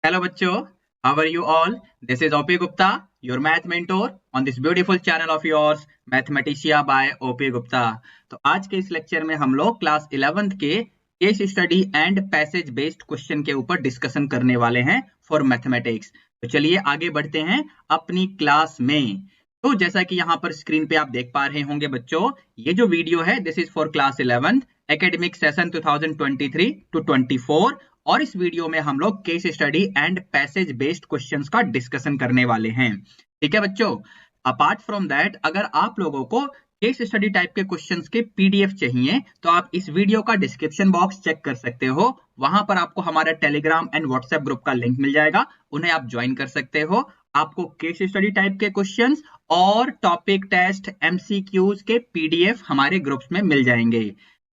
Hello bachcho, how are you all? This is OP Gupta, your math mentor on this beautiful channel of yours, Mathematica by OP Gupta. तो आज के इस lecture में हम लोग class 11th के case study and passage based question के ऊपर डिस्कशन करने वाले हैं फॉर मैथमेटिक्स। तो चलिए आगे बढ़ते हैं अपनी क्लास में। तो जैसा कि यहाँ पर स्क्रीन पे आप देख पा रहे होंगे बच्चों, ये जो वीडियो है this is for class 11th academic session 2023 to 24 और इस वीडियो में हम लोग case study and passage based questions का डिस्कशन करने वाले हैं। ठीक है बच्चों, अपार्ट फ्रॉम दैट अगर आप लोगों को केस स्टडी टाइप के क्वेश्चंस के पीडीएफ चाहिए तो आप इस वीडियो का डिस्क्रिप्शन बॉक्स चेक कर सकते हो। वहां पर आपको हमारा टेलीग्राम एंड व्हाट्सएप ग्रुप का लिंक मिल जाएगा, उन्हें आप ज्वाइन कर सकते हो। आपको केस स्टडी टाइप के क्वेश्चंस और टॉपिक टेस्ट एमसीक्यूज के पीडीएफ हमारे ग्रुप्स में मिल जाएंगे।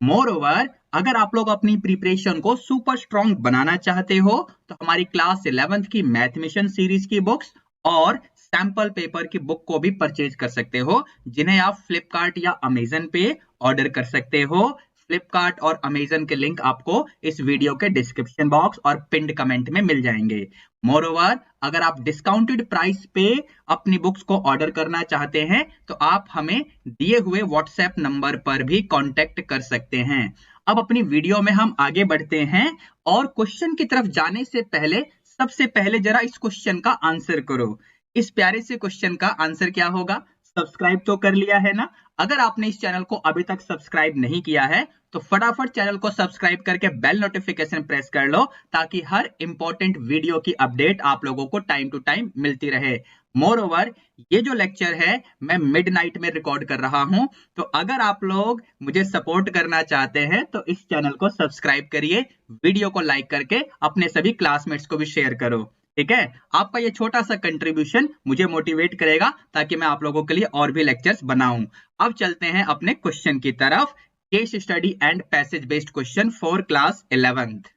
मोर ओवर अगर आप लोग अपनी प्रिपरेशन को सुपर स्ट्रॉन्ग बनाना चाहते हो तो हमारी क्लास 11th की मैथ मिशन सीरीज की बुक्स और सैंपल पेपर की बुक को भी परचेज कर सकते हो, जिन्हें आप फ्लिपकार्ट या अमेजन पे ऑर्डर कर सकते हो। फ्लिपकार्ट और अमेजन के लिंक आपको इस वीडियो के डिस्क्रिप्शन बॉक्स और पिंड कमेंट में मिल जाएंगे। मोरओवर अगर आप डिस्काउंटेड प्राइस पे अपनी बुक्स को ऑर्डर करना चाहते हैं तो आप हमें दिए हुए व्हाट्सएप नंबर पर भी कांटेक्ट कर सकते हैं। अब अपनी वीडियो में हम आगे बढ़ते हैं और क्वेश्चन की तरफ जाने से पहले सबसे पहले जरा इस क्वेश्चन का आंसर करो। इस प्यारे से क्वेश्चन का आंसर क्या होगा? सब्सक्राइब तो कर लिया है ना? अगर आपने इस चैनल को अभी तक सब्सक्राइब नहीं किया है तो फटाफट चैनल को सब्सक्राइब करके बेल नोटिफिकेशन प्रेस कर लो ताकि हर इंपॉर्टेंट वीडियो की अपडेट आप लोगों को टाइम टू टाइम मिलती रहे। मोर ओवर ये जो लेक्चर है मैं मिडनाइट में रिकॉर्ड कर रहा हूं, तो अगर आप लोग मुझे सपोर्ट करना चाहते हैं तो इस चैनल को सब्सक्राइब करिए, वीडियो को लाइक करके अपने सभी क्लासमेट्स को भी शेयर करो। ठीक है, आपका ये छोटा सा कंट्रीब्यूशन मुझे मोटिवेट करेगा ताकि मैं आप लोगों के लिए और भी लेक्चर्स बनाऊं। अब चलते हैं अपने क्वेश्चन की तरफ। Case study and passage based question for class 11th।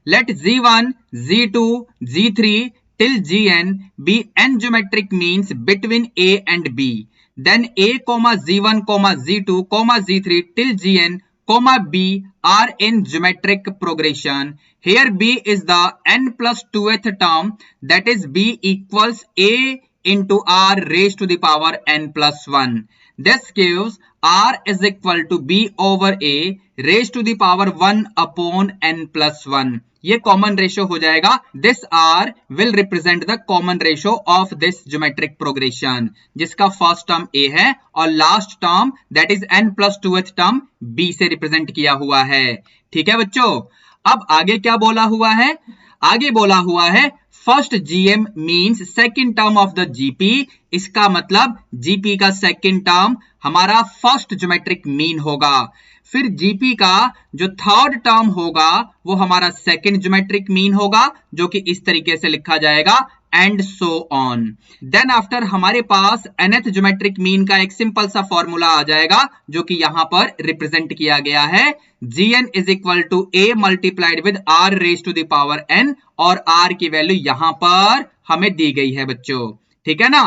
Let Z1, Z2, Z3 till Gn be n geometric means between A and B. Then A, Z1, Z2, Z3 till Gn, B are in geometric progression. Here B is the n plus 2th term, that is B equals A into R raised to the power n plus 1. This gives R is equal to B over A raised to the power 1 upon n plus 1. ये common ratio हो जाएगा। This r will represent the common ratio of this geometric progression, जिसका first term a है और last term that is n plus 2th term b से represent किया हुआ है। ठीक है बच्चों, अब आगे क्या बोला हुआ है? आगे बोला हुआ है first gm means second term of the gp। इसका मतलब gp का सेकेंड टर्म हमारा फर्स्ट ज्योमेट्रिक मीन होगा। फिर जीपी का जो थर्ड टर्म होगा वो हमारा सेकंड ज्योमेट्रिक मीन होगा, जो कि इस तरीके से लिखा जाएगा and so on. Then after हमारे पास nth ज्योमेट्रिक मीन का एक सिंपल सा फॉर्मूला आ जाएगा जो कि यहां पर रिप्रेजेंट किया गया है। gn is equal to a multiplied with r raise to the power n, और r की वैल्यू यहां पर हमें दी गई है बच्चों। ठीक है ना?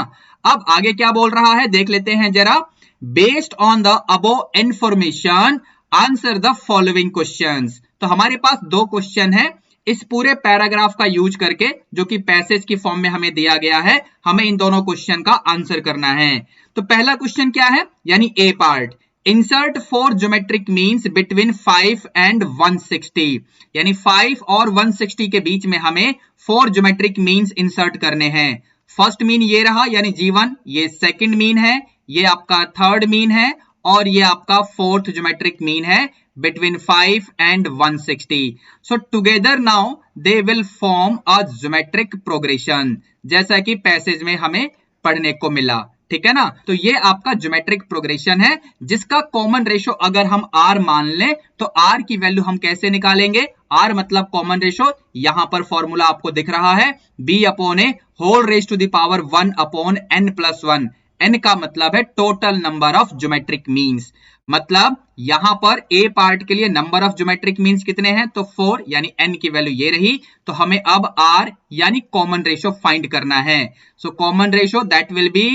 अब आगे क्या बोल रहा है देख लेते हैं जरा। Based on the above information answer the following questions. तो हमारे पास दो क्वेश्चन है, इस पूरे पैराग्राफ का यूज करके जो कि पैसेज की फॉर्म में हमें दिया गया है, हमें इन दोनों क्वेश्चन का आंसर करना है। तो पहला क्वेश्चन क्या है, यानी A part, insert 4 geometric means between 5 and 160, यानी 5 और 160 के बीच में हमें 4 ज्योमेट्रिक मीन्स इंसर्ट करने हैं। फर्स्ट मीन ये रहा यानी G1, ये सेकंड मीन है, ये आपका थर्ड मीन है, और ये आपका फोर्थ ज्योमेट्रिक मीन है between 5 and 160। So together now they will form a geometric progression, जैसा कि पैसेज में हमें पढ़ने को मिला। ठीक है ना? तो ये आपका ज्योमेट्रिक प्रोग्रेशन है जिसका कॉमन रेशियो अगर हम r मान लें तो r की वैल्यू हम कैसे निकालेंगे? r मतलब कॉमन रेशियो, यहां पर फॉर्मूला आपको दिख रहा है b upon a whole raise to the power 1 upon n plus 1। n का मतलब है total number of geometric means, मतलब यहां पर a पार्ट के लिए नंबर ऑफ ज्योमेट्रिक मीन्स कितने हैं? तो 4, यानी n की वैल्यू ये रही। तो हमें अब r यानी कॉमन रेशियो फाइंड करना है। So common ratio that will be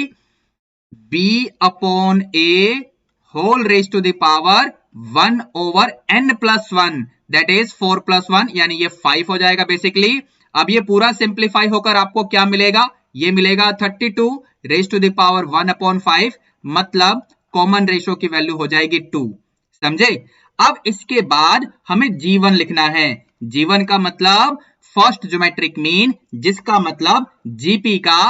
b upon a whole raise to the power 1 over n plus 1, that is 4 plus 1, यानी ये 5 हो जाएगा बेसिकली। अब ये पूरा सिंप्लीफाई होकर आपको क्या मिलेगा, ये मिलेगा 32 रेज टू द पावर 1/5, मतलब कॉमन रेशो की वैल्यू हो जाएगी 2। समझे। अब इसके बाद हमें G1 लिखना है। G1 का मतलब फर्स्ट ज्योमेट्रिक मीन, जिसका मतलब जीपी का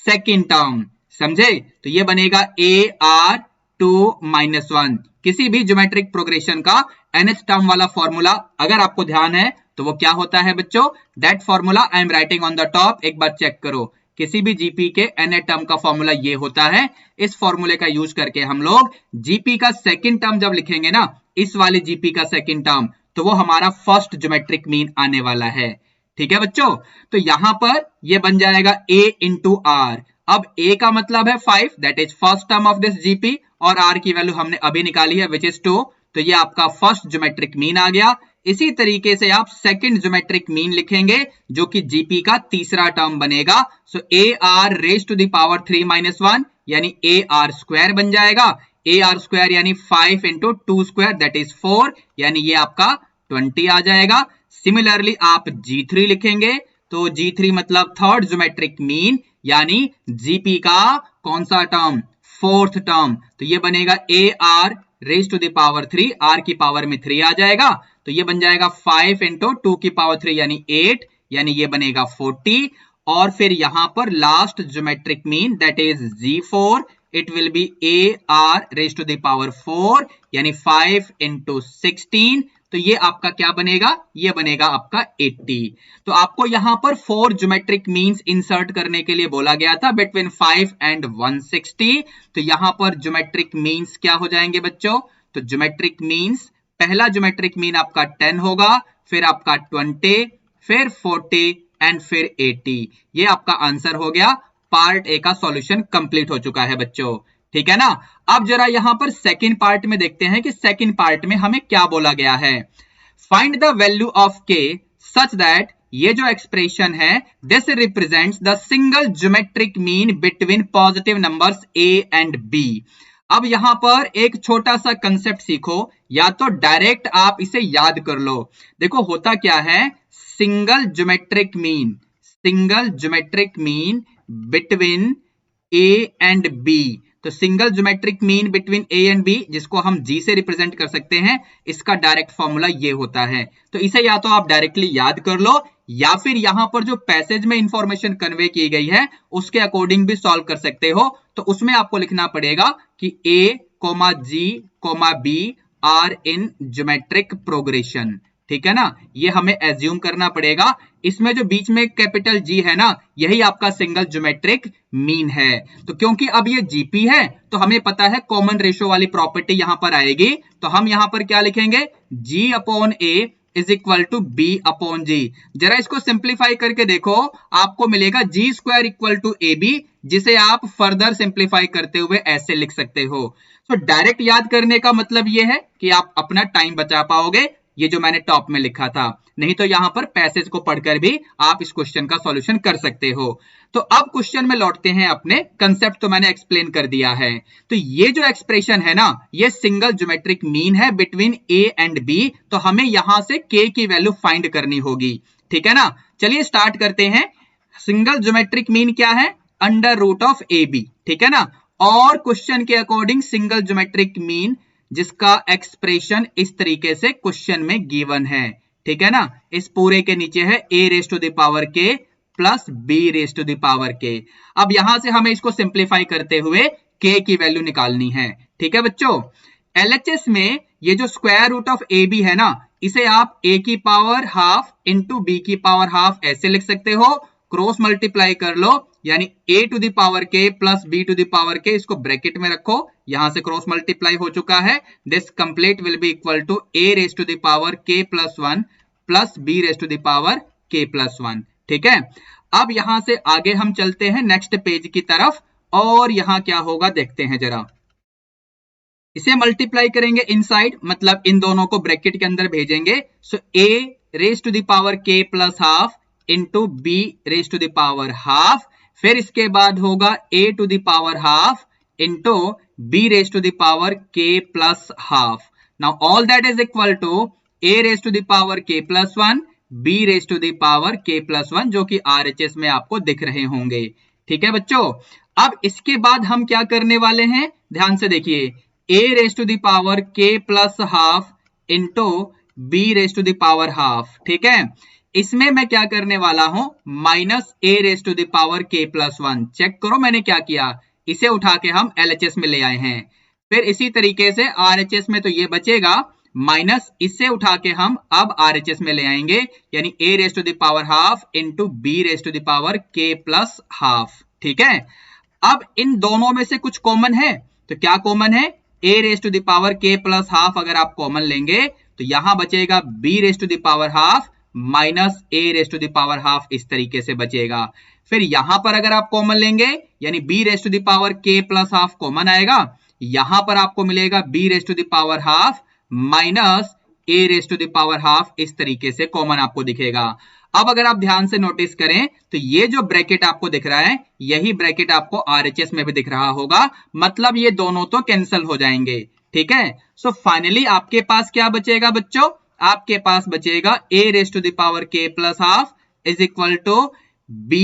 सेकेंड टर्म। समझे। तो ये बनेगा AR2 -1। किसी भी ज्योमेट्रिक प्रोग्रेशन का nth टर्म वाला फॉर्मूला अगर आपको ध्यान है तो वो क्या होता है बच्चों, that formula I am writing on the top, एक बार चेक करो। किसी भी जीपी के nth टर्म का फॉर्मूला ये होता है। इस फॉर्मूले का यूज करके हम लोग जीपी का सेकंड टर्म जब लिखेंगे ना, इस वाले जीपी का सेकंड टर्म, तो वो हमारा फर्स्ट ज्योमेट्रिक मीन आने वाला है। ठीक है बच्चों। तो यहां पर ये बन जाएगा A इंटू आर। अब A का मतलब है 5, that is first term of this GP, और R की वैल्यू हमने अभी निकाली है विच इज 2, तो ये आपका फर्स्ट ज्योमेट्रिक मीन आ गया। इसी तरीके से आप सेकंड ज्योमेट्रिक मीन लिखेंगे जो कि जीपी का तीसरा टर्म बनेगा। So AR raise to the power 3 -1 यानी AR स्क्वायर बन जाएगा। AR स्क्वायर यानी 5 इंटू 2 स्क्वायर दैट इज 4, यानी ये आपका 20 आ जाएगा। सिमिलरली आप G3 लिखेंगे तो G3 मतलब थर्ड ज्योमेट्रिक मीन, यानी जीपी का कौन सा टर्म, फोर्थ टर्म। तो ये बनेगा AR raise to the power 3, R की पावर में 3 आ जाएगा, तो ये बन जाएगा 5 इंटू 2 की पावर 3 यानी 8, यानी ये बनेगा 40। और फिर यहां पर last geometric mean that is G4, it will be AR raise to the power 4 यानी 5 इंटू 16, तो ये आपका क्या बनेगा, ये बनेगा आपका 80। तो आपको यहां पर 4 ज्योमेट्रिक मीन्स इंसर्ट करने के लिए बोला गया था बिटवीन 5 एंड 160। तो यहां पर ज्योमेट्रिक मीन्स क्या हो जाएंगे बच्चों, तो ज्योमेट्रिक मीन्स, पहला ज्योमेट्रिक मीन आपका 10 होगा, फिर आपका 20, फिर 40 एंड फिर 80। ये आपका आंसर हो गया। पार्ट ए का सॉल्यूशन कंप्लीट हो चुका है बच्चों। ठीक है ना। अब जरा यहां पर सेकंड पार्ट में देखते हैं कि सेकंड पार्ट में हमें क्या बोला गया है। फाइंड द वैल्यू ऑफ के सच दैट, ये जो एक्सप्रेशन है, this represents the single geometric mean between positive numbers a and b। अब यहां पर एक छोटा सा कंसेप्ट सीखो, या तो डायरेक्ट आप इसे याद कर लो। देखो होता क्या है, single geometric mean, single geometric mean between a and b, तो single geometric mean between a and b, जिसको हम g से रिप्रेजेंट कर सकते हैं, इसका डायरेक्ट फॉर्मूला ये होता है। तो इसे या तो आप डायरेक्टली याद कर लो, या फिर यहां पर जो पैसेज में इंफॉर्मेशन कन्वे की गई है उसके अकॉर्डिंग भी सॉल्व कर सकते हो। तो उसमें आपको लिखना पड़ेगा कि a, g, b are in geometric progression. ठीक है ना, ये हमें एज्यूम करना पड़ेगा। इसमें जो बीच में कैपिटल G है ना, यही आपका सिंगल ज्योमेट्रिक मीन है। तो क्योंकि अब ये जीपी है तो हमें पता है कॉमन रेशो वाली प्रॉपर्टी यहां पर आएगी, तो हम यहां पर क्या लिखेंगे, G upon A is equal to B upon G। जरा इसको सिंप्लीफाई करके देखो, आपको मिलेगा G square equal to AB, जिसे आप फर्दर सिंप्लीफाई करते हुए ऐसे लिख सकते हो। तो डायरेक्ट याद करने का मतलब ये है कि आप अपना टाइम बचा पाओगे, ये जो मैंने टॉप में लिखा था। नहीं तो यहां पर पैसेज को पढ़कर भी आप इस क्वेश्चन का सॉल्यूशन कर सकते हो। तो अब क्वेश्चन में लौटते हैं अपने, कंसेप्ट तो मैंने एक्सप्लेन कर दिया है। तो ये जो एक्सप्रेशन है ना, ये सिंगल ज्योमेट्रिक मीन है बिटवीन a एंड b, तो हमें यहां से k की वैल्यू फाइंड करनी होगी। ठीक है ना, चलिए स्टार्ट करते हैं। सिंगल ज्योमेट्रिक मीन क्या है, अंडर रूट ऑफ AB। ठीक है ना, और क्वेश्चन के अकॉर्डिंग सिंगल ज्योमेट्रिक मीन जिसका एक्सप्रेशन इस तरीके से क्वेश्चन में गिवन है। ठीक है ना, इस पूरे के नीचे है a raise to the power k plus b raise to the power k। अब यहां से हमें इसको सिंप्लीफाई करते हुए k की वैल्यू निकालनी है। ठीक है बच्चों, LHS में ये जो स्क्वायर रूट ऑफ AB है ना, इसे आप a की पावर हाफ इंटू b की पावर हाफ ऐसे लिख सकते हो। क्रॉस मल्टीप्लाई कर लो, यानी a to the power k plus b to the power k, इसको ब्रैकेट में रखो, यहां से क्रॉस मल्टीप्लाई हो चुका है। This complete will be equal to a raise to the power k plus 1 plus b raise to the power k plus 1। ठीक है, अब यहां से आगे हम चलते हैं नेक्स्ट पेज की तरफ, और यहां क्या होगा देखते हैं जरा। इसे मल्टीप्लाई करेंगे इनसाइड, मतलब इन दोनों को ब्रैकेट के अंदर भेजेंगे। So a raise to the power k plus half into b raise to the power half, फिर इसके बाद होगा a to the power half into b raise to the power k plus half. Now all that is equal to a raise to the power k plus 1, b raise to the power k plus 1 जो कि RHS में आपको दिख रहे होंगे। ठीक है बच्चों, अब इसके बाद हम क्या करने वाले हैं, ध्यान से देखिए, a raise to the power k plus half into b raise to the power half. ठीक है, इसमें मैं क्या करने वाला हूं, minus a raise to the power k plus 1। Check करो मैंने क्या किया, इसे उठा के हम LHS में ले आए हैं। फिर इसी तरीके से RHS में तो ये बचेगा, माइनस इससे उठा के हम अब RHS में ले आएंगे, यानी a raise to the power half into b raise to the power k plus half. ठीक है, अब इन दोनों में से कुछ कॉमन है, तो क्या कॉमन है, a raise to the power k plus half अगर आप कॉमन लेंगे तो यहां बचेगा b raise to the power half minus a raise to the power half, इस तरीके से बचेगा। फिर यहां पर अगर आप कॉमन लेंगे यानी b raise to the power k plus half common आएगा, यहां पर आपको मिलेगा b raise to the power half minus a raise to the power half, इस तरीके से कॉमन आपको दिखेगा। अब अगर आप ध्यान से नोटिस करें तो ये जो ब्रैकेट आपको दिख रहा है यही ब्रैकेट आपको RHS में भी दिख रहा होगा, मतलब ये दोनों तो कैंसिल हो जाएंगे। ठीक है, सो फाइनली आपके पास क्या बचेगा बच्चों, आपके पास बचेगा a raise to the power k plus half is equal to b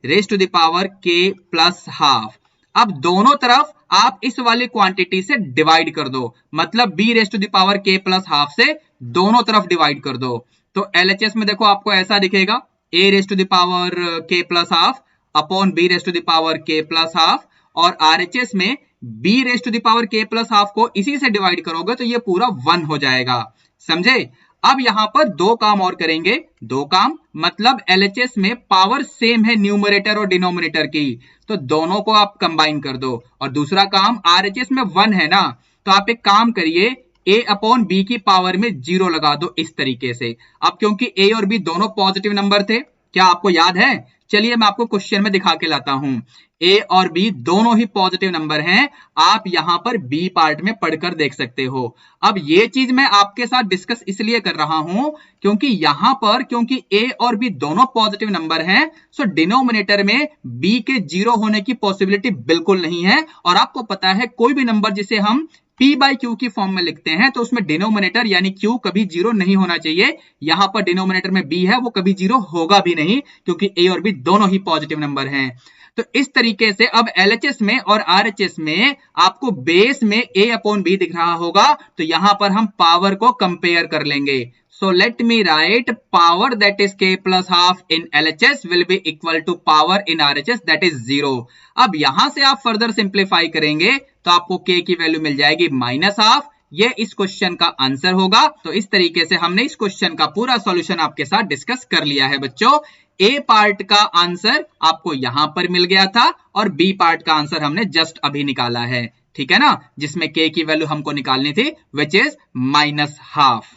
raise to the power k plus half. अब दोनों तरफ आप इस वाली क्वांटिटी से डिवाइड कर दो, मतलब b raise to the power k plus half से दोनों तरफ डिवाइड कर दो। तो LHS में देखो आपको ऐसा दिखेगा, a raise to the power k plus half upon b raise to the power k plus half, और RHS में b raise to the power k plus half को इसी से डिवाइड करोगे तो ये पूरा 1 हो जाएगा। समझे, अब यहां पर दो काम और करेंगे, दो काम मतलब LHS में पावर सेम है न्यूमरेटर और डिनोमिनेटर की, तो दोनों को आप कंबाइन कर दो, और दूसरा काम RHS में 1 है ना, तो आप एक काम करिए a अपॉन b की पावर में 0 लगा दो, इस तरीके से। अब क्योंकि a और b दोनों पॉजिटिव नंबर थे, क्या आपको याद है, चलिए मैं आपको क्वेश्चन में दिखा के लाता हूं। a और b दोनों ही पॉजिटिव नंबर हैं, आप यहां पर b पार्ट में पढ़कर देख सकते हो। अब ये चीज मैं आपके साथ डिस्कस इसलिए कर रहा हूं क्योंकि यहां पर क्योंकि a और b दोनों पॉजिटिव नंबर हैं, सो डिनोमिनेटर में b के 0 होने की पॉसिबिलिटी बिल्कुल नहीं है। और आपको पता है कोई भी नंबर जिसे हम p बाई क्यू की फॉर्म में लिखते हैं तो उसमें डिनोमिनेटर यानी q कभी 0 नहीं होना चाहिए। यहां पर डिनोमिनेटर में b है, वो कभी 0 होगा भी नहीं क्योंकि a और b दोनों ही पॉजिटिव नंबर हैं। तो इस तरीके से अब LHS में और RHS में आपको बेस में a अपॉन b दिख रहा होगा, तो यहां पर हम पावर को कंपेयर कर लेंगे। So let me write power that is k plus half in LHS will be equal to power in RHS that is 0। अब यहां से आप फर्दर सिंप्लीफाई करेंगे तो आपको k की वैल्यू मिल जाएगी माइनस हाफ, ये इस क्वेश्चन का आंसर होगा। तो इस तरीके से हमने इस क्वेश्चन का पूरा सॉल्यूशन आपके साथ डिस्कस कर लिया है बच्चों। ए पार्ट का आंसर आपको यहां पर मिल गया था और बी पार्ट का आंसर हमने जस्ट अभी निकाला है, ठीक है ना, जिसमें k की वैल्यू हमको निकालनी थी which is minus half.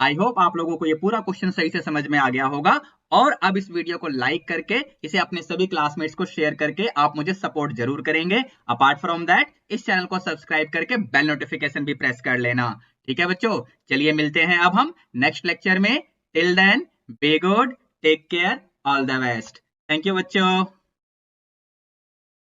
I hope आप लोगों को ये पूरा क्वेश्चन सही से समझ में आ गया होगा, और अब इस वीडियो को लाइक करके इसे अपने सभी क्लासमेट्स को शेयर करके आप मुझे सपोर्ट जरूर करेंगे। अपार्ट फ्रॉम दैट इस चैनल को सब्सक्राइब करके बेल नोटिफिकेशन भी प्रेस कर लेना, ठीक है बच्चों। चलिए मिलते हैं अब हम नेक्स्ट लेक्चर में। Till then be good, take care, all the best. Thank you बच्चों।